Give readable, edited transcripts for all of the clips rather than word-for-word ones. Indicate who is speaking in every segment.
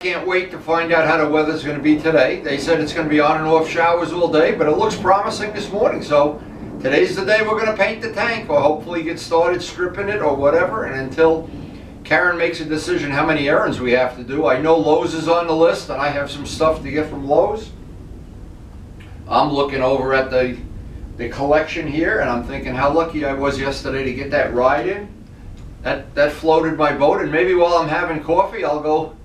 Speaker 1: Can't wait to find out how the weather's going to be today. They said it's going to be on and off showers all day, but it looks promising this morning. So today's the day we're going to paint the tank, or hopefully get started stripping it or whatever. And until Karen makes a decision how many errands we have to do, I know Lowe's is on the list, and I have some stuff to get from Lowe's. I'm looking over at the collection here, and I'm thinking how lucky I was yesterday to get that ride in. That floated my boat, and maybe while I'm having coffee, I'll go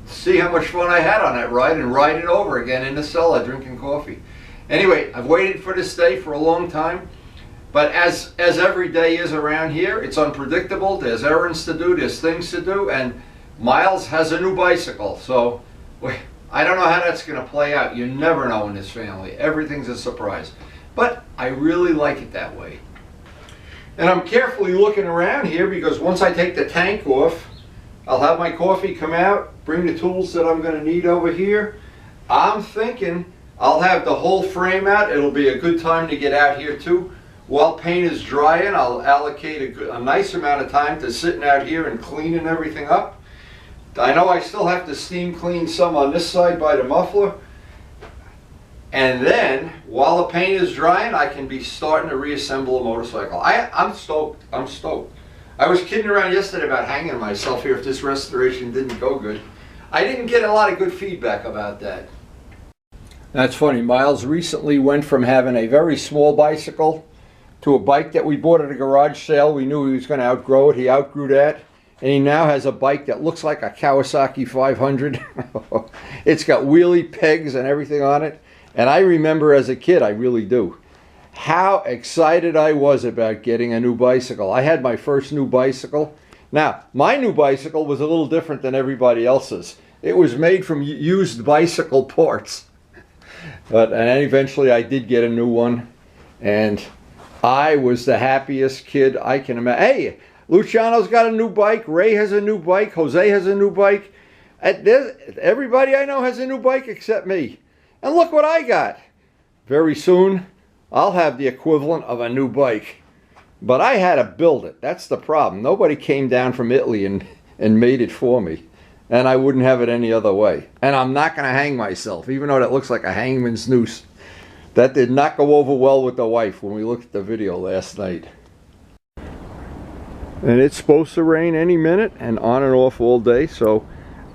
Speaker 1: see how much fun I had on that ride and ride it over again in the cellar drinking coffee. Anyway, I've waited for this day for a long time, but as every day is around here, it's unpredictable. There's errands to do, there's things to do, and Miles has a new bicycle, so I don't know how that's going to play out. You never know in this family. Everything's a surprise. But I really like it that way. And I'm carefully looking around here because once I take the tank off, I'll have my coffee come out, bring the tools that I'm going to need over here. I'm thinking I'll have the whole frame out. It'll be a good time to get out here too. While paint is drying, I'll allocate a nice amount of time to sitting out here and cleaning everything up. I know I still have to steam clean some on this side by the muffler. And then, while the paint is drying, I can be starting to reassemble a motorcycle. I'm stoked. I'm stoked. I was kidding around yesterday about hanging myself here if this restoration didn't go good. I didn't get a lot of good feedback about that. That's funny. Miles recently went from having a very small bicycle to a bike that we bought at a garage sale. We knew he was going to outgrow it. He outgrew that. And he now has a bike that looks like a Kawasaki 500. It's got wheelie pegs and everything on it. And I remember as a kid, I really do, how excited I was about getting a new bicycle. I had my first new bicycle. Now, my new bicycle was a little different than everybody else's. It was made from used bicycle parts. And then eventually I did get a new one. And I was the happiest kid I can imagine. Hey, Luciano's got a new bike. Ray has a new bike. Jose has a new bike. Everybody I know has a new bike except me. And look what I got. Very soon, I'll have the equivalent of a new bike. But I had to build it. That's the problem. Nobody came down from Italy and made it for me. And I wouldn't have it any other way. And I'm not going to hang myself, even though that looks like a hangman's noose. That did not go over well with the wife when we looked at the video last night. And it's supposed to rain any minute and on and off all day. So,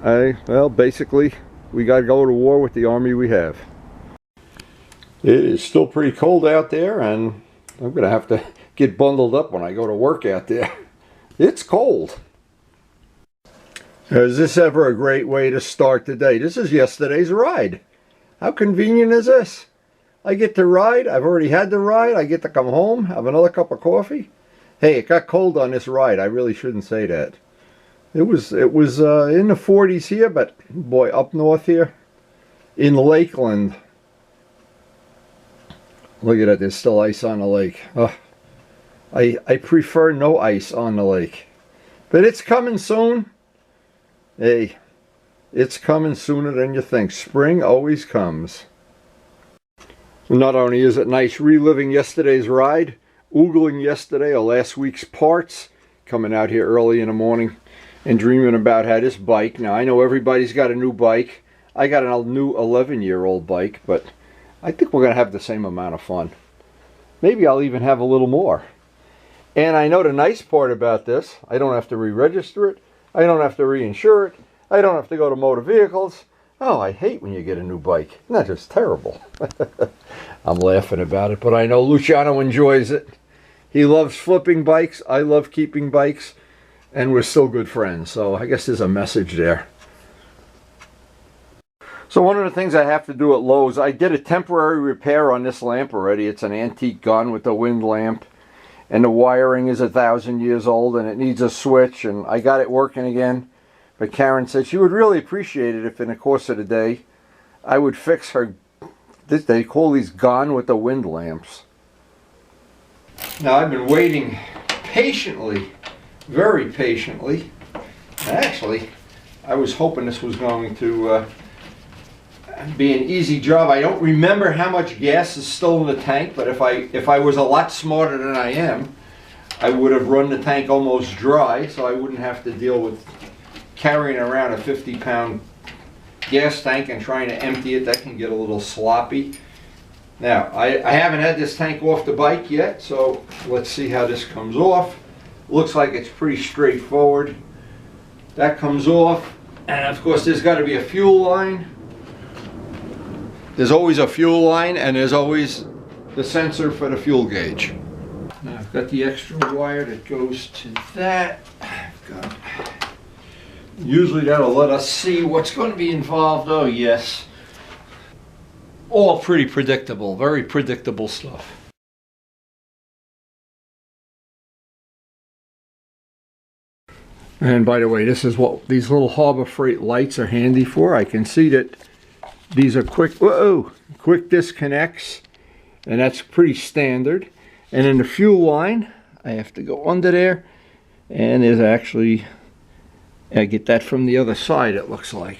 Speaker 1: well, basically, we got to go to war with the army we have. It is still pretty cold out there, and I'm going to have to get bundled up when I go to work out there. It's cold. Is this ever a great way to start the day? This is yesterday's ride. How convenient is this? I get to ride. I've already had the ride. I get to come home, have another cup of coffee. Hey, it got cold on this ride. I really shouldn't say that. It was in the 40s here, but boy, up north here in Lakeland, look at that, there's still ice on the lake. I prefer no ice on the lake. But it's coming soon. Hey, it's coming sooner than you think. Spring always comes. Not only is it nice reliving yesterday's ride, oogling yesterday or last week's parts, coming out here early in the morning and dreaming about how this bike, now I know everybody's got a new bike. I got a new 11-year-old bike, but I think we're going to have the same amount of fun. Maybe I'll even have a little more. And I know the nice part about this, I don't have to re-register it. I don't have to reinsure it. I don't have to go to motor vehicles. Oh, I hate when you get a new bike. Isn't that just terrible? I'm laughing about it, but I know Luciano enjoys it. He loves flipping bikes. I love keeping bikes. And we're still good friends. So I guess there's a message there. So one of the things I have to do at Lowe's, I did a temporary repair on this lamp already. It's an antique gun with a wind lamp. And the wiring is 1,000 years old and it needs a switch. And I got it working again. But Karen said she would really appreciate it if in the course of the day I would fix her, they call these gone with the wind lamps. Now I've been waiting patiently, very patiently. Actually, I was hoping this was going to be an easy job. I don't remember how much gas is still in the tank, but if I was a lot smarter than I am, I would have run the tank almost dry, so I wouldn't have to deal with carrying around a 50-pound gas tank and trying to empty it, that can get a little sloppy. Now, I haven't had this tank off the bike yet, so let's see how this comes off. Looks like it's pretty straightforward. That comes off, and of course there's got to be a fuel line. There's always a fuel line, and there's always the sensor for the fuel gauge. Now I've got the extra wire that goes to that. Usually that'll let us see what's going to be involved. Oh yes. All pretty predictable, very predictable stuff. And by the way, this is what these little Harbor Freight lights are handy for. I can see that these are quick disconnects, and that's pretty standard. And in the fuel line, I have to go under there, and there's actually, I get that from the other side, it looks like.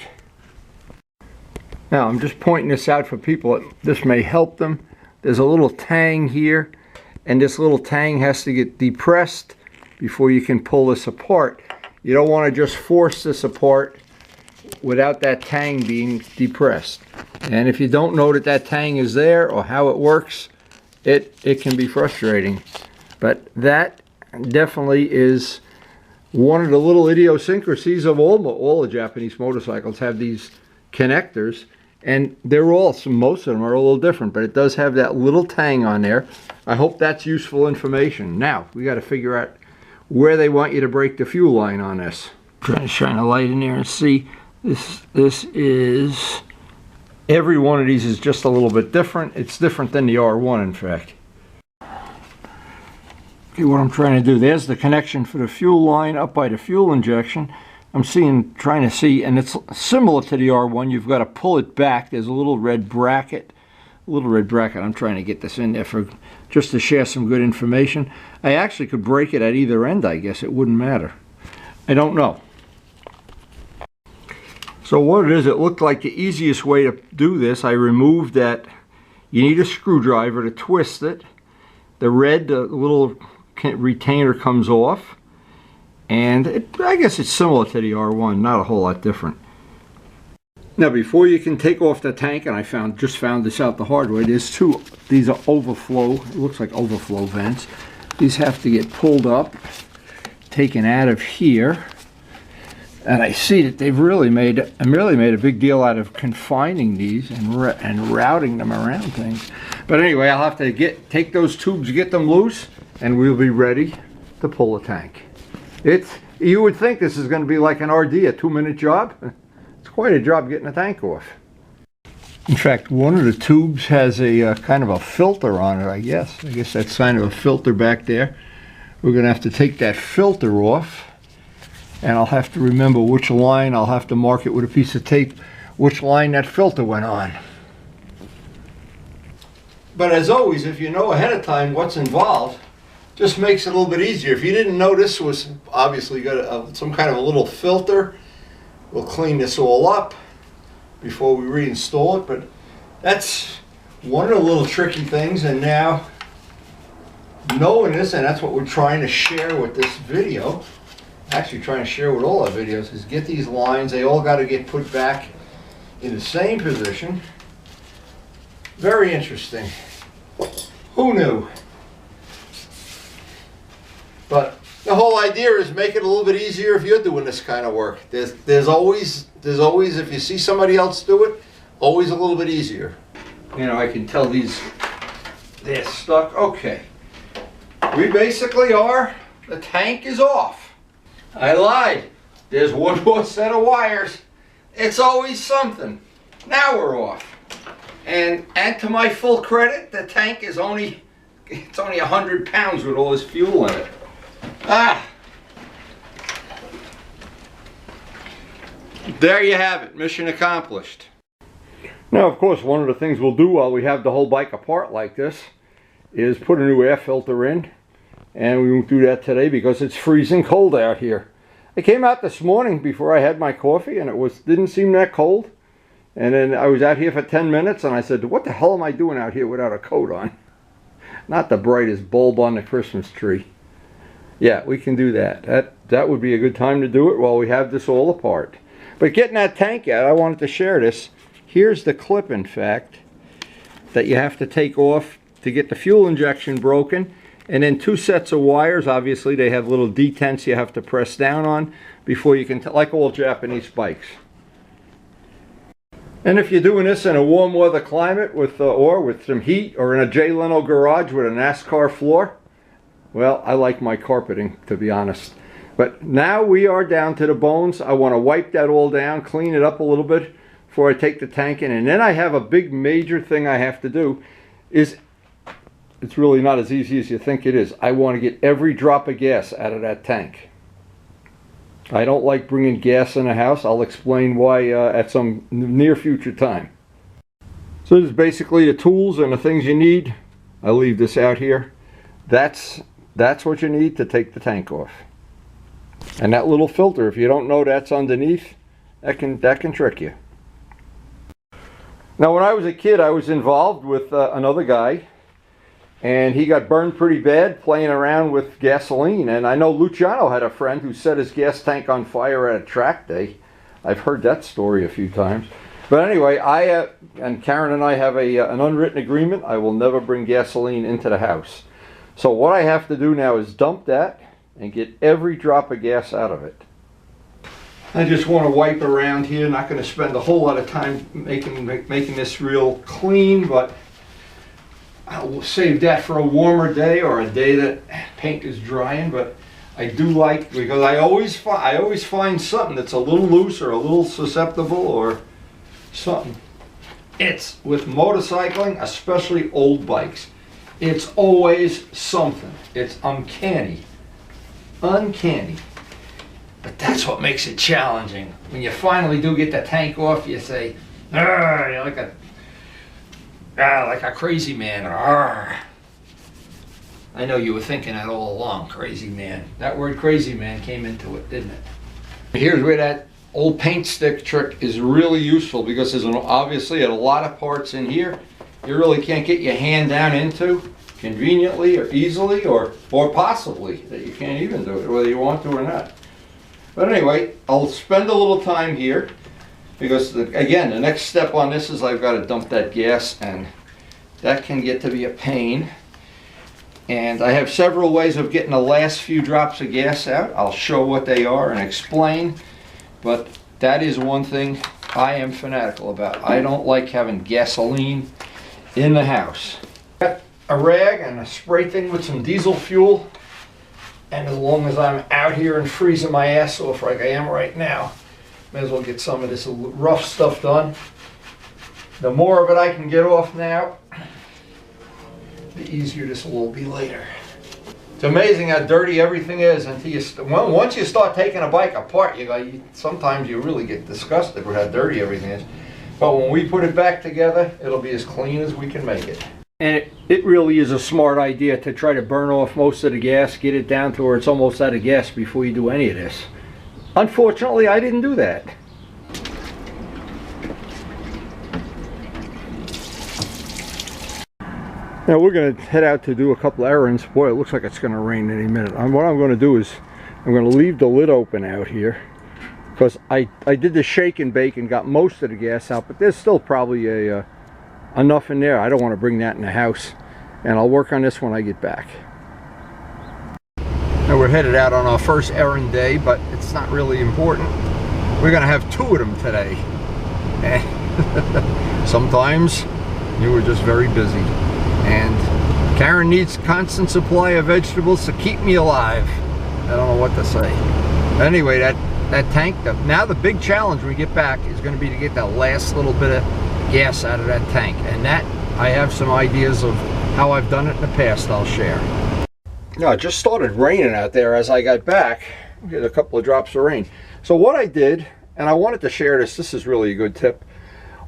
Speaker 1: Now I'm just pointing this out for people that this may help them. There's a little tang here, and this little tang has to get depressed before you can pull this apart. You don't want to just force this apart without that tang being depressed. And if you don't know that that tang is there or how it works, it can be frustrating. But that definitely is one of the little idiosyncrasies of all the Japanese motorcycles. Have these connectors, and most of them are a little different, but it does have that little tang on there. I hope that's useful information. Now we got to figure out where they want you to break the fuel line on this. Trying to shine a light in there and see. This is, every one of these is just a little bit different. It's different than the R1, in fact. Okay, what I'm trying to do, there's the connection for the fuel line up by the fuel injection. I'm trying to see, and it's similar to the R1. You've got to pull it back. There's a little red bracket. I'm trying to get this in there just to share some good information. I actually could break it at either end, I guess. It wouldn't matter. I don't know. So what it is, it looked like the easiest way to do this. I removed that. You need a screwdriver to twist it. The little retainer comes off. And I guess it's similar to the R1, not a whole lot different. Now before you can take off the tank, and I just found this out the hard way, there's two, these are overflow, it looks like overflow vents. These have to get pulled up, taken out of here. And I see that they've really made a big deal out of confining these and routing them around things. But anyway, I'll have to take those tubes, get them loose, and we'll be ready to pull the tank. You would think this is going to be like an RD, a 2-minute job. It's quite a job getting the tank off. In fact, one of the tubes has a kind of a filter on it, I guess. I guess that's kind of a filter back there. We're going to have to take that filter off. And I'll have to remember which line. I'll have to mark it with a piece of tape which line that filter went on. But as always, if you know ahead of time what's involved, just makes it a little bit easier. If you didn't know this was obviously got some kind of a little filter, we'll clean this all up before we reinstall it. But that's one of the little tricky things. And now knowing this, and that's what we're trying to share with this video, actually trying to share with all our videos, is get these lines. They all got to get put back in the same position. Very interesting. Who knew? But the whole idea is make it a little bit easier if you're doing this kind of work. There's always, if you see somebody else do it, always a little bit easier. You know, I can tell they're stuck. Okay. We basically are, the tank is off. I lied. There's one more set of wires. It's always something. Now we're off. And to my full credit, the tank is only 100 pounds with all this fuel in it. There you have it. Mission accomplished. Now, of course, one of the things we'll do while we have the whole bike apart like this is put a new air filter in. And we won't do that today because it's freezing cold out here. I came out this morning before I had my coffee and it didn't seem that cold. And then I was out here for 10 minutes and I said, what the hell am I doing out here without a coat on? Not the brightest bulb on the Christmas tree. Yeah, we can do that. That would be a good time to do it while we have this all apart. But getting that tank out, I wanted to share this. Here's the clip, in fact, that you have to take off to get the fuel injection broken. And then 2 sets of wires. Obviously, they have little detents you have to press down on before you can, like all Japanese bikes. And if you're doing this in a warm weather climate or with some heat, or in a Jay Leno garage with a NASCAR floor, well, I like my carpeting, to be honest. But now we are down to the bones. I want to wipe that all down, clean it up a little bit before I take the tank in. And then I have a big major thing I have to do. It's really not as easy as you think it is. I want to get every drop of gas out of that tank. I don't like bringing gas in the house. I'll explain why at some near future time. So this is basically the tools and the things you need. I leave this out here. That's what you need to take the tank off. And that little filter, if you don't know that's underneath, that can trick you. Now, when I was a kid, I was involved with another guy, and he got burned pretty bad playing around with gasoline. And I know Luciano had a friend who set his gas tank on fire at a track day. I've heard that story a few times. But anyway, and Karen and I have an unwritten agreement. I will never bring gasoline into the house. So what I have to do now is dump that and get every drop of gas out of it. I just want to wipe around here. Not going to spend a whole lot of time making this real clean, but I'll save that for a warmer day or a day that paint is drying. But I do like, because I always find something that's a little loose or a little susceptible or something. It's with motorcycling, especially old bikes. It's always something. It's uncanny. Uncanny. But that's what makes it challenging. When you finally do get the tank off, you say, "Arr," you're like a crazy man. Arr. I know you were thinking that all along, crazy man. That word crazy man came into it, didn't it? Here's where that old paint stick trick is really useful, because there's obviously a lot of parts in here you really can't get your hand down into conveniently or easily, or possibly that you can't even do it whether you want to or not. But anyway, I'll spend a little time here, because again, the next step on this is I've got to dump that gas, and that can get to be a pain. And I have several ways of getting the last few drops of gas out. I'll show what they are and explain, but that is one thing I am fanatical about. I don't like having gasoline in the house. Got a rag and a spray thing with some diesel fuel, and as long as I'm out here and freezing my ass off like I am right now, may as well get some of this rough stuff done. The more of it I can get off now, the easier this will be later. It's amazing how dirty everything is until once you start taking a bike apart, sometimes you really get disgusted with how dirty everything is. But when we put it back together, it'll be as clean as we can make it. And it really is a smart idea to try to burn off most of the gas, get it down to where it's almost out of gas before you do any of this. Unfortunately, I didn't do that. Now we're going to head out to do a couple errands. Boy, it looks like it's going to rain any minute. What I'm going to do is I'm going to leave the lid open out here, because I did the shake and bake and got most of the gas out, but there's still probably enough in there. I don't want to bring that in the house, and I'll work on this when I get back. Now we're headed out on our first errand day, but it's not really important. We're going to have 2 of them today. Sometimes you were just very busy. And Karen needs constant supply of vegetables to keep me alive. I don't know what to say. Anyway, that tank, now the big challenge when we get back is going to be to get that last little bit of gas out of that tank. And that, I have some ideas of how I've done it in the past I'll share. Now, it just started raining out there as I got back. We had a couple of drops of rain. So what I did, and I wanted to share this is really a good tip.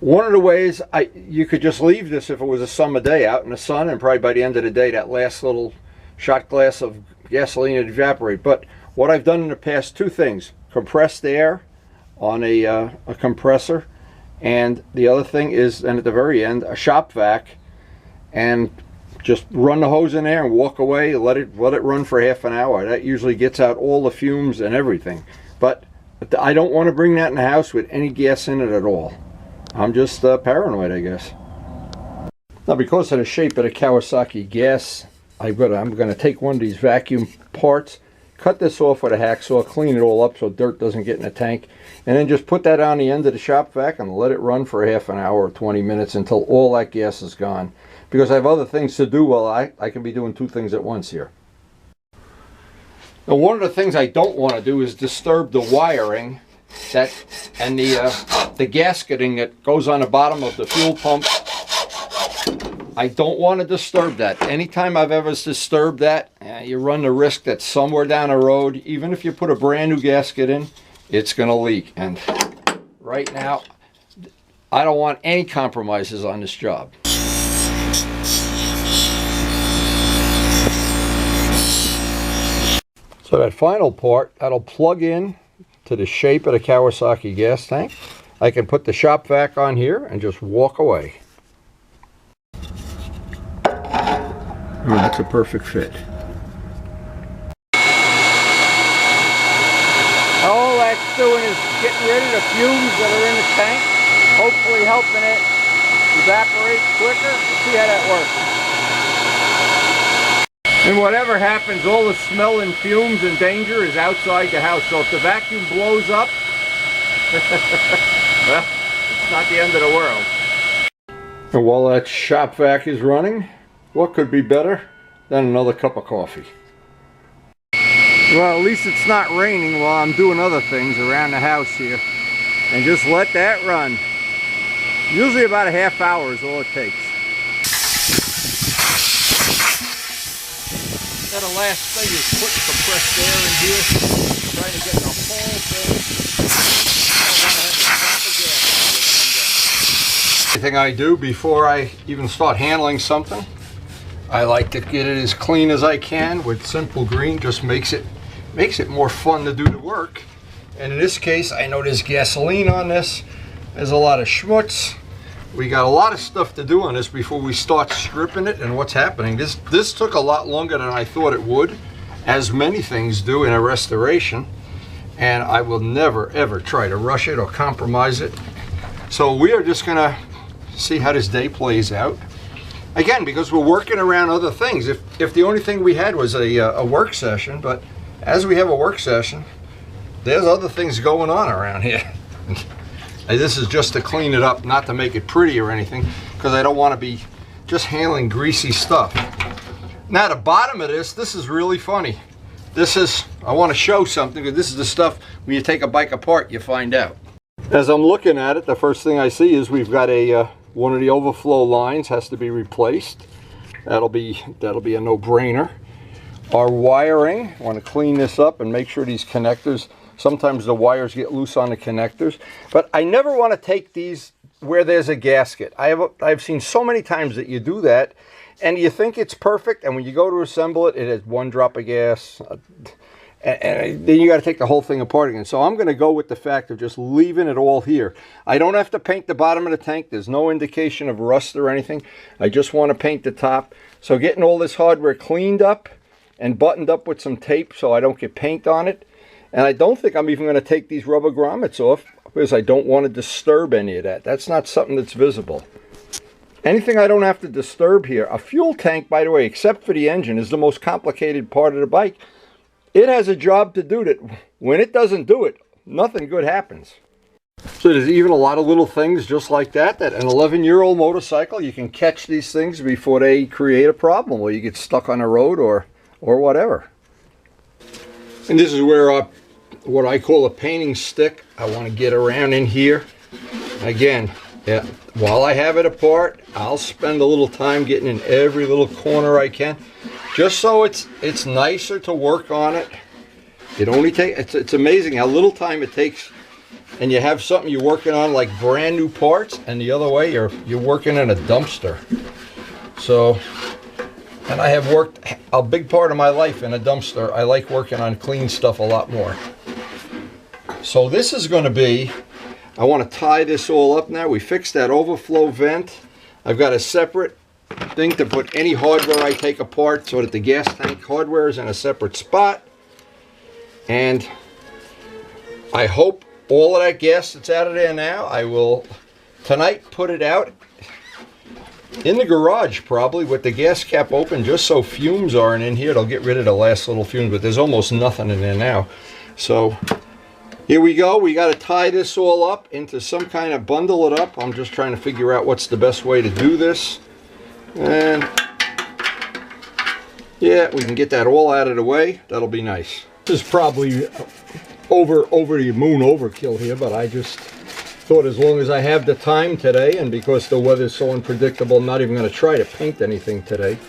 Speaker 1: One of the ways, you could just leave this if it was a summer day out in the sun, and probably by the end of the day that last little shot glass of gasoline would evaporate. But what I've done in the past, 2 things: compressed air on a compressor, and the other thing is, and at the very end, a shop vac, and just run the hose in there and walk away, let it run for half an hour. That usually gets out all the fumes and everything. But But I don't want to bring that in the house with any gas in it at all. I'm just paranoid, I guess. Now, because of the shape of the Kawasaki gas, I'm gonna take one of these vacuum parts, cut this off with a hacksaw, clean it all up so dirt doesn't get in the tank, and then just put that on the end of the shop vac and let it run for half an hour or 20 minutes until all that gas is gone. Because I have other things to do while I can be doing two things at once here. Now, one of the things I don't want to do is disturb the wiring and the gasketing that goes on the bottom of the fuel pump. I don't want to disturb that. Anytime I've ever disturbed that, you run the risk that somewhere down the road, even if you put a brand new gasket in, it's going to leak. And right now, I don't want any compromises on this job. So that final part, that'll plug in to the shape of the Kawasaki gas tank. I can put the shop vac on here and just walk away. Oh, that's a perfect fit. All that's doing is getting rid of the fumes that are in the tank, hopefully helping it evaporate quicker. Let's see how that works. And whatever happens, all the smell and fumes and danger is outside the house. So if the vacuum blows up, well, it's not the end of the world. And while that shop vac is running, what could be better than another cup of coffee? Well, at least it's not raining while I'm doing other things around the house here. And just let that run. Usually about a half hour is all it takes. Now the last thing is putting compressed air in here, trying to get the whole thing. Everything I do before I even start handling something, I like to get it as clean as I can with simple green. Just makes it more fun to do the work. And in this case, I know there's gasoline on this. There's a lot of schmutz. We got a lot of stuff to do on this before we start stripping it. And what's happening, this took a lot longer than I thought it would, as many things do in a restoration. And I will never ever try to rush it or compromise it. So we are just gonna see how this day plays out. Again, because we're working around other things. If the only thing we had was a work session, but as we have a work session, there's other things going on around here. And this is just to clean it up, not to make it pretty or anything, because I don't want to be just handling greasy stuff. Now the bottom of this is really funny. I want to show something, because this is the stuff when you take a bike apart, you find out. As I'm looking at it, the first thing I see is we've got one of the overflow lines has to be replaced. That'll be a no-brainer. Our wiring, I want to clean this up and make sure these connectors, sometimes the wires get loose on the connectors, but I never want to take these where there's a gasket. I've seen so many times that you do that and you think it's perfect, and when you go to assemble it, it has one drop of gas. And then you got to take the whole thing apart again. So I'm going to go with the fact of just leaving it all here. I don't have to paint the bottom of the tank. There's no indication of rust or anything. I just want to paint the top. So getting all this hardware cleaned up and buttoned up with some tape so I don't get paint on it. And I don't think I'm even going to take these rubber grommets off because I don't want to disturb any of that. That's not something that's visible. Anything I don't have to disturb here. A fuel tank, by the way, except for the engine, is the most complicated part of the bike. It has a job to do that. When it doesn't do it, nothing good happens. So there's even a lot of little things just like that an 11-year-old motorcycle, you can catch these things before they create a problem or you get stuck on a road or whatever. And this is where what I call a painting stick. I want to get around in here. Again, while I have it apart, I'll spend a little time getting in every little corner I can. Just so it's nicer to work on it. It only takes, it's amazing how little time it takes, and you have something you're working on like brand new parts, and the other way you're working in a dumpster. So, and I have worked a big part of my life in a dumpster. I like working on clean stuff a lot more. So this is going to be, I want to tie this all up now. We fixed that overflow vent. I've got a separate thing to put any hardware I take apart so that the gas tank hardware is in a separate spot. And I hope all of that gas that's out of there now, I will tonight put it out in the garage probably with the gas cap open, just so fumes aren't in here. It'll get rid of the last little fumes, but there's almost nothing in there now. So here we go. We got to tie this all up into some kind of, bundle it up. I'm just trying to figure out what's the best way to do this. And yeah, we can get that all out of the way. That'll be nice. This is probably over the moon overkill here, but I just thought as long as I have the time today, and because the weather's so unpredictable, I'm not even going to try to paint anything today.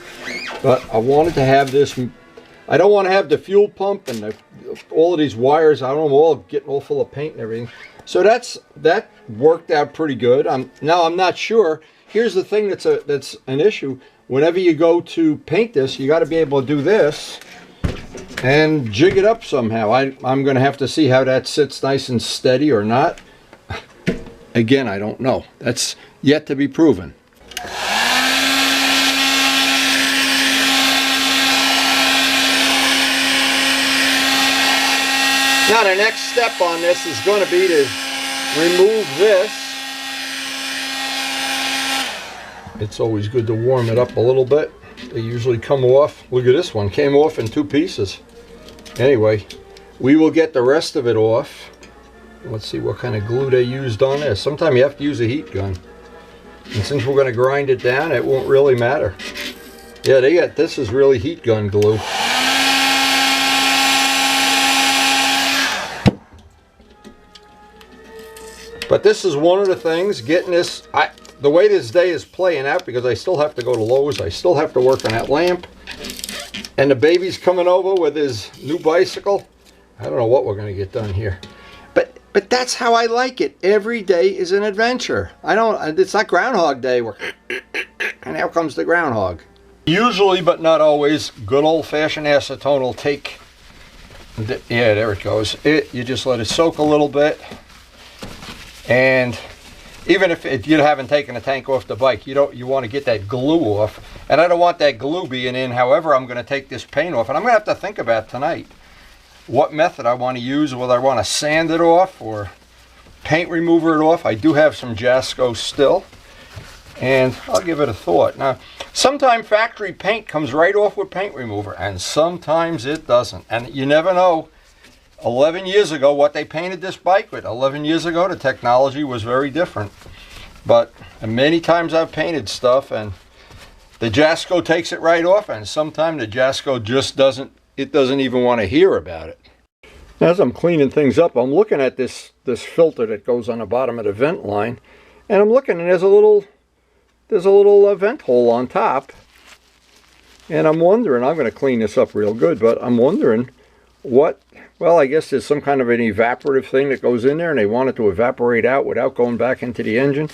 Speaker 1: But I wanted to have this. I don't want to have the fuel pump and all of these wires. I don't know, all getting all full of paint and everything. So that worked out pretty good. Now I'm not sure. Here's the thing that's an issue. Whenever you go to paint this, you got to be able to do this and jig it up somehow. I'm going to have to see how that sits nice and steady or not. Again, I don't know. That's yet to be proven. Now the next step on this is going to be to remove this. It's always good to warm it up a little bit. They usually come off. Look at this one, came off in 2 pieces. Anyway, we will get the rest of it off. Let's see what kind of glue they used on this. Sometimes you have to use a heat gun. And since we're going to grind it down, it won't really matter. Yeah, this is really heat gun glue. But this is one of the things, getting this, the way this day is playing out, because I still have to go to Lowe's, I still have to work on that lamp. And the baby's coming over with his new bicycle. I don't know what we're going to get done here. But that's how I like it. Every day is an adventure. It's not Groundhog Day where, and out comes the groundhog. Usually, but not always, good old-fashioned acetone will take, yeah, there it goes. You just let it soak a little bit. And even if you haven't taken the tank off the bike, you want to get that glue off. And I don't want that glue being in. However, I'm going to take this paint off. And I'm going to have to think about tonight what method I want to use, whether I want to sand it off or paint remover it off. I do have some Jasco still, and I'll give it a thought. Now, sometimes factory paint comes right off with paint remover, and sometimes it doesn't. And you never know. 11 years ago, what they painted this bike with. 11 years ago, the technology was very different. But many times I've painted stuff, and the Jasco takes it right off, and sometimes the Jasco just doesn't even want to hear about it. As I'm cleaning things up, I'm looking at this filter that goes on the bottom of the vent line, and I'm looking, and there's a little vent hole on top, and I'm wondering, I'm going to clean this up real good, but I'm wondering what, well, I guess there's some kind of an evaporative thing that goes in there, and they want it to evaporate out without going back into the engine.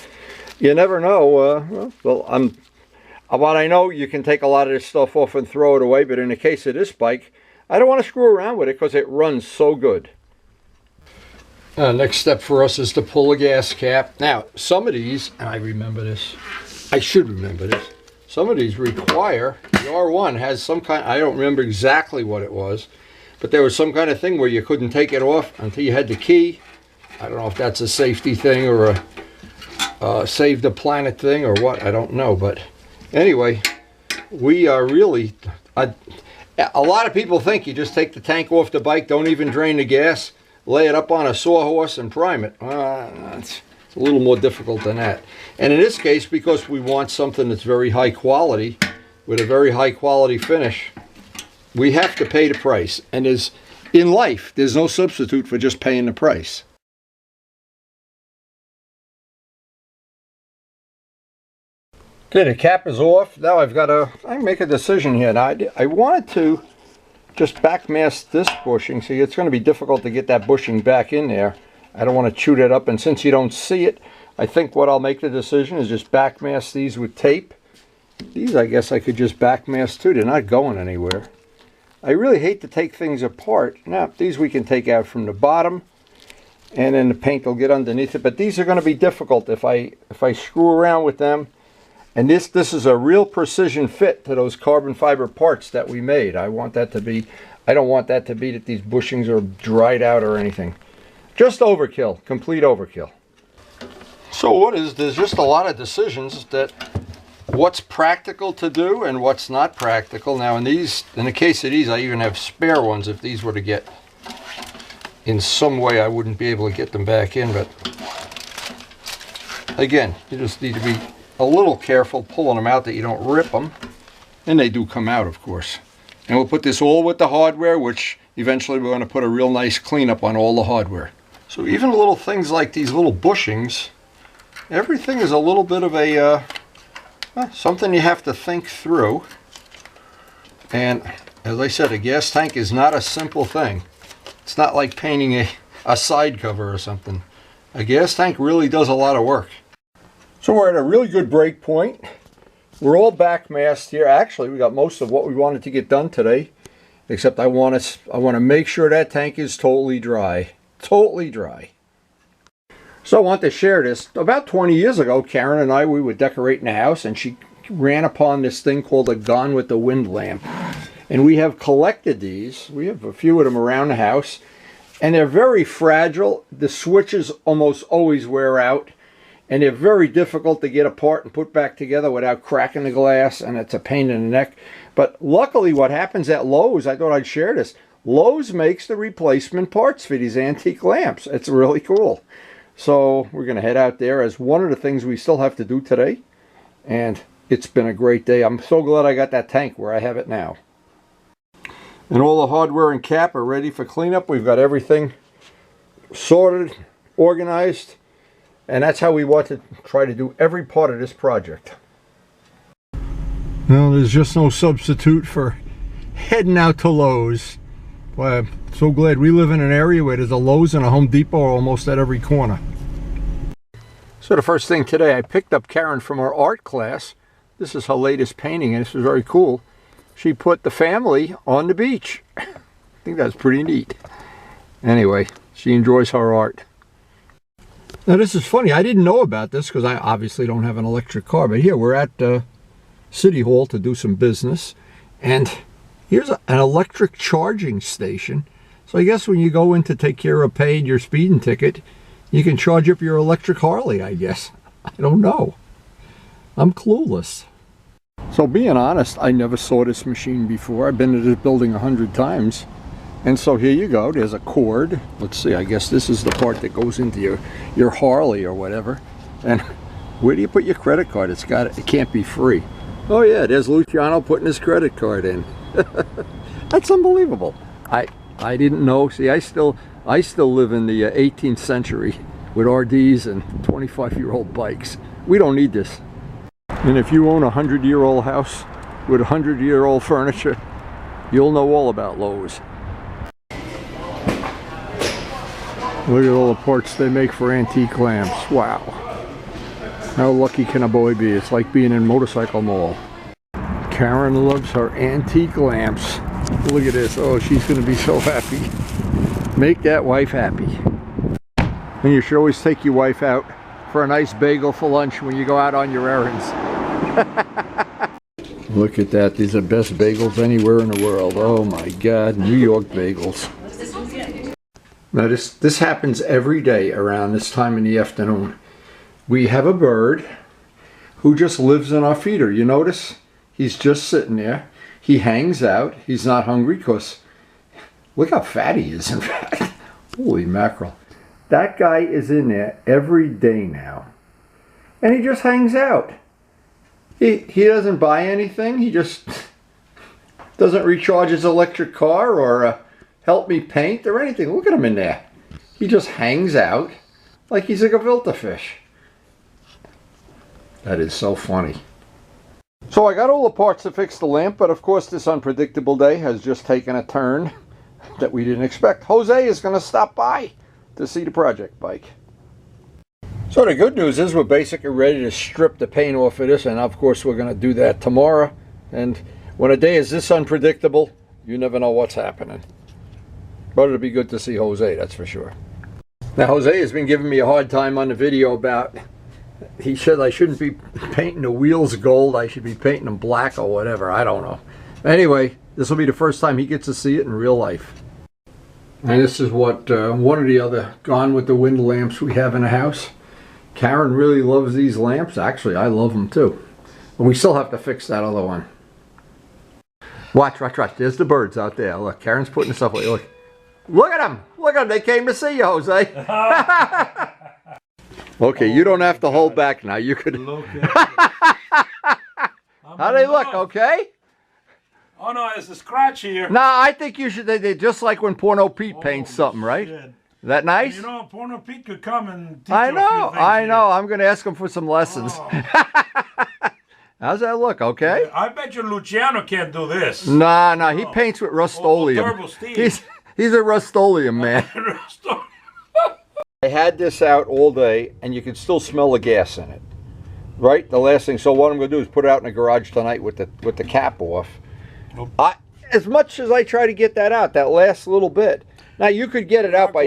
Speaker 1: You never know. What I know, you can take a lot of this stuff off and throw it away, but in the case of this bike, I don't want to screw around with it because it runs so good. Next step for us is to pull the gas cap. Now, some of these, and I remember this, I should remember this, some of these require, the R1 has some kind, I don't remember exactly what it was, but there was some kind of thing where you couldn't take it off until you had the key. I don't know if that's a safety thing or a save the planet thing or what, I don't know, but anyway, we are really, a lot of people think you just take the tank off the bike, don't even drain the gas, lay it up on a sawhorse and prime it. It's a little more difficult than that. And in this case, because we want something that's very high quality, with a very high quality finish, we have to pay the price. And in life, there's no substitute for just paying the price. Okay, the cap is off. Now I make a decision here. Now I wanted to just backmask this bushing. See, it's going to be difficult to get that bushing back in there. I don't want to chew that up, and since you don't see it, I think what I'll make the decision is just backmask these with tape. These I guess I could just backmask too. They're not going anywhere. I really hate to take things apart. Now, these we can take out from the bottom, and then the paint will get underneath it, but these are going to be difficult if I screw around with them. And this is a real precision fit to those carbon fiber parts that we made. I want that to be, I don't want that to be that these bushings are dried out or anything. Just overkill, complete overkill. So there's just a lot of decisions that what's practical to do and what's not practical. Now in the case of these, I even have spare ones if these were to get in some way I wouldn't be able to get them back in, but again, you just need to be a little careful pulling them out that you don't rip them, and they do come out, of course. And we'll put this all with the hardware, which eventually we're going to put a real nice cleanup on all the hardware. So even little things like these little bushings, everything is a little bit of a something you have to think through. And as I said, a gas tank is not a simple thing. It's not like painting a side cover or something. A gas tank really does a lot of work. So we're at a really good break point. We're all back masked here. Actually, we got most of what we wanted to get done today, except I want to make sure that tank is totally dry. Totally dry. So I want to share this. About 20 years ago, Karen and I, we were decorating a house, and she ran upon this thing called a Gone with the Wind lamp. And we have collected these. We have a few of them around the house. And they're very fragile. The switches almost always wear out. And they're very difficult to get apart and put back together without cracking the glass. And it's a pain in the neck. But luckily what happens at Lowe's, I thought I'd share this. Lowe's makes the replacement parts for these antique lamps. It's really cool. So we're going to head out there as one of the things we still have to do today. And it's been a great day. I'm so glad I got that tank where I have it now. And all the hardware and cap are ready for cleanup. We've got everything sorted, organized, and that's how we want to try to do every part of this project. Well, there's just no substitute for heading out to Lowe's. Boy, I'm so glad we live in an area where there's a Lowe's and a Home Depot almost at every corner. So the first thing today, I picked up Karen from our art class. This is her latest painting, and this is very cool. She put the family on the beach. I think that's pretty neat. Anyway, she enjoys her art. Now this is funny. I didn't know about this because I obviously don't have an electric car. But here we're at City Hall to do some business. And here's an electric charging station. So I guess when you go in to take care of paying your speeding ticket, you can charge up your electric Harley, I guess. I don't know. I'm clueless. So being honest, I never saw this machine before. I've been to this building 100 times. And so here you go. There's a cord. Let's see, I guess this is the part that goes into your Harley or whatever. And where do you put your credit card? It can't be free. Oh yeah, there's Luciano putting his credit card in. That's unbelievable. I didn't know. See, I still live in the 18th century with RDs and 25-year-old bikes. We don't need this. And if you own a 100-year-old house with 100-year-old furniture, you'll know all about Lowe's. Look at all the parts they make for antique lamps. Wow. How lucky can a boy be? It's like being in Motorcycle Mall. Karen loves her antique lamps. Look at this. Oh, she's going to be so happy. Make that wife happy. And you should always take your wife out for a nice bagel for lunch when you go out on your errands. Look at that. These are the best bagels anywhere in the world. Oh my God. New York bagels. Now this happens every day around this time in the afternoon. We have a bird who just lives in our feeder. You notice? He's just sitting there. He hangs out. He's not hungry because look how fat he is, in fact. Holy mackerel. That guy is in there every day now. And he just hangs out. He doesn't buy anything. He just doesn't recharge his electric car or help me paint or anything. Look at him in there. He just hangs out like he's a gefilte fish. That is so funny. So I got all the parts to fix the lamp, but of course this unpredictable day has just taken a turn that we didn't expect. Jose is going to stop by to see the project bike. So the good news is we're basically ready to strip the paint off of this, and of course we're going to do that tomorrow. And when a day is this unpredictable, you never know what's happening. But it'll be good to see Jose, that's for sure. Now Jose has been giving me a hard time on the video about, he said I shouldn't be painting the wheels gold, I should be painting them black or whatever, I don't know. Anyway, this will be the first time he gets to see it in real life. And this is what one of the other Gone with the Wind lamps we have in the house. Karen really loves these lamps. Actually, I love them too. And we still have to fix that other one. Watch. There's the birds out there. Look, Karen's putting this up. Look. Look at them. Look at them. They came to see you, Jose. Okay, you don't have to hold back now. You could. How do they look? Okay?
Speaker 2: Oh no, there's a scratch here.
Speaker 1: No, I think you should. They just like when Porno Pete paints something, right?
Speaker 2: Shit.
Speaker 1: Is that nice?
Speaker 2: You know, Porno Pete could come and teach
Speaker 1: I
Speaker 2: you a few things
Speaker 1: know.
Speaker 2: here.
Speaker 1: I'm going to ask him for some lessons.
Speaker 2: Oh.
Speaker 1: How's that look? Okay.
Speaker 2: I bet you Luciano can't do this.
Speaker 1: Nah. He paints with Rust-Oleum.
Speaker 2: Turbo Steve.
Speaker 1: He's a Rust-Oleum man. I had this out all day, and you can still smell the gas in it. Right? The last thing. So what I'm going to do is put it out in the garage tonight with the cap off.
Speaker 2: Nope.
Speaker 1: As much as I try to get that out, that last little bit. Now you could get it out by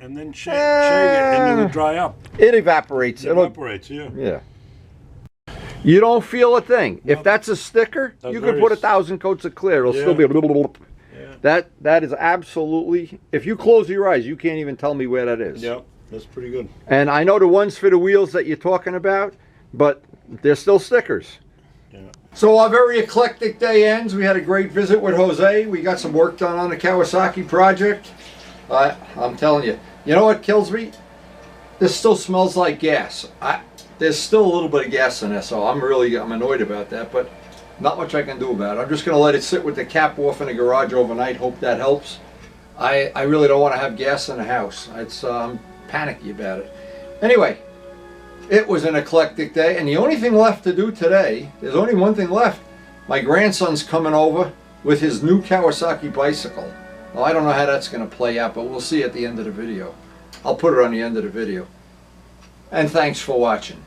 Speaker 2: and then shake it, and it will dry up.
Speaker 1: It evaporates.
Speaker 2: It evaporates, yeah.
Speaker 1: Yeah. You don't feel a thing. Nope. If that's a sticker, you could put 1,000 coats of clear. It'll still be a little. Yeah. That is absolutely. If you close your eyes, you can't even tell me where that is.
Speaker 2: Yep, that's pretty good.
Speaker 1: And I know the ones for the wheels that you're talking about, but they're still stickers. Yeah. So our very eclectic day ends. We had a great visit with Jose. We got some work done on the Kawasaki project. I'm telling you, you know what kills me? This still smells like gas. There's still a little bit of gas in there, so I'm annoyed about that, but not much I can do about it. I'm just going to let it sit with the cap off in the garage overnight. Hope that helps. I really don't want to have gas in the house. I'm panicky about it. Anyway. It was an eclectic day, and the only thing left to do today, there's only one thing left. My grandson's coming over with his new Kawasaki bicycle. Now, I don't know how that's going to play out, but we'll see at the end of the video. I'll put it on the end of the video. And thanks for watching.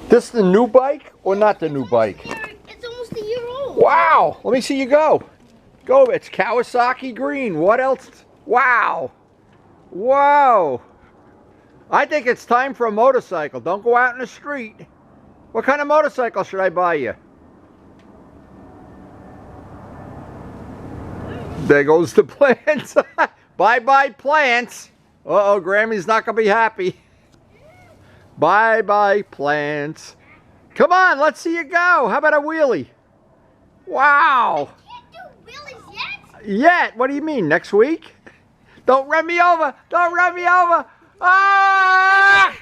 Speaker 1: This the new bike or not the new bike?
Speaker 3: It's almost a year old.
Speaker 1: Wow! Let me see you go. Go, it's Kawasaki green. What else? Wow! Whoa! I think it's time for a motorcycle. Don't go out in the street. What kind of motorcycle should I buy you? There goes the plants. Bye-bye plants. Uh-oh, Grammy's not going to be happy. Bye-bye plants. Come on, let's see you go. How about a wheelie? Wow.
Speaker 3: I can't do wheelies yet.
Speaker 1: Yet? What do you mean, next week? Don't run me over. Don't run me over. Ah!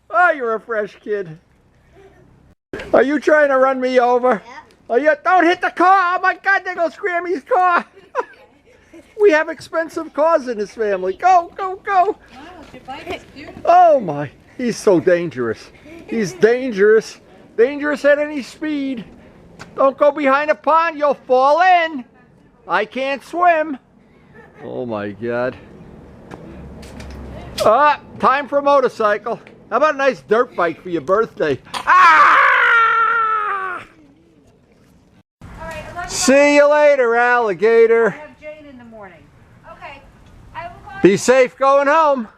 Speaker 1: Oh, you're a fresh kid. Are you trying to run me over?
Speaker 3: Yeah.
Speaker 1: Oh, yeah, don't hit the car. Oh, my God, there goes Grammy's car. We have expensive cars in this family. Go, go, go.
Speaker 4: Wow, your bike is beautiful.
Speaker 1: Oh, my. He's so dangerous. He's dangerous. Dangerous at any speed. Don't go behind a pond. You'll fall in. I can't swim. Oh, my God. Time for a motorcycle. How about a nice dirt bike for your birthday? Ah!
Speaker 4: Alright,
Speaker 1: See you later, alligator.
Speaker 4: have Jane in the morning.
Speaker 3: Okay. I will call
Speaker 1: Be safe going home.